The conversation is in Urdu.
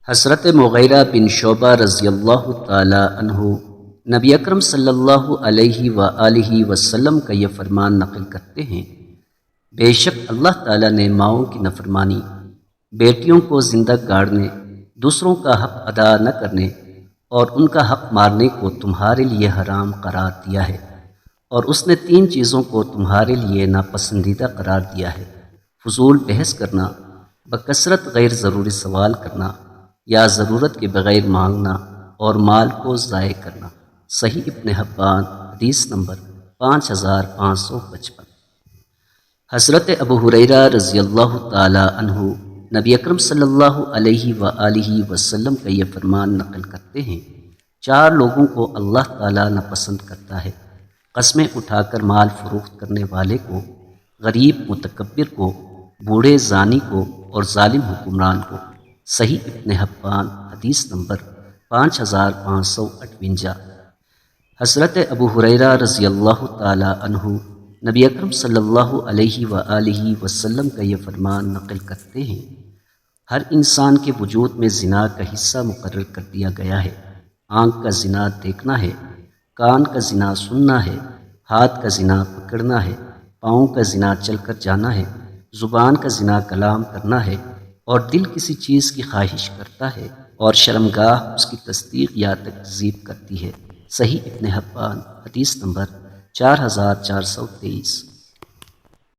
حضرت مغیرہ بن شعبہ رضی اللہ تعالی عنہ نبی اکرم صلی اللہ علیہ وآلہ وسلم کا یہ فرمان نقل کرتے ہیں، بے شک اللہ تعالیٰ نے ماؤں کی نافرمانی، بیٹیوں کو زندہ گاڑنے، دوسروں کا حق ادا نہ کرنے اور ان کا حق مارنے کو تمہارے لیے حرام قرار دیا ہے، اور اس نے 3 چیزوں کو تمہارے لیے ناپسندیدہ قرار دیا ہے: فضول بحث کرنا، بکثرت غیر ضروری سوال کرنا یا ضرورت کے بغیر مانگنا اور مال کو ضائع کرنا۔ صحیح ابن حبان، حدیث نمبر 5555۔ حضرت ابو ہریرہ رضی اللہ تعالی عنہ نبی اکرم صلی اللہ علیہ وآلہ وسلم کا یہ فرمان نقل کرتے ہیں، 4 لوگوں کو اللہ تعالیٰ ناپسند کرتا ہے: قسمیں اٹھا کر مال فروخت کرنے والے کو، غریب متکبر کو، بوڑھے زانی کو اور ظالم حکمران کو۔ صحیح ابن حبان، حدیث نمبر 5558۔ حضرت ابو ہریرہ رضی اللہ تعالی عنہ نبی اکرم صلی اللہ علیہ وآلہ وسلم کا یہ فرمان نقل کرتے ہیں، ہر انسان کے وجود میں زنا کا حصہ مقرر کر دیا گیا ہے۔ آنکھ کا زنا دیکھنا ہے، کان کا زنا سننا ہے، ہاتھ کا زنا پکڑنا ہے، پاؤں کا زنا چل کر جانا ہے، زبان کا زنا کلام کرنا ہے، اور دل کسی چیز کی خواہش کرتا ہے اور شرمگاہ اس کی تصدیق یا تکذیب کرتی ہے۔ صحیح ابن حبان، حدیث نمبر 4423۔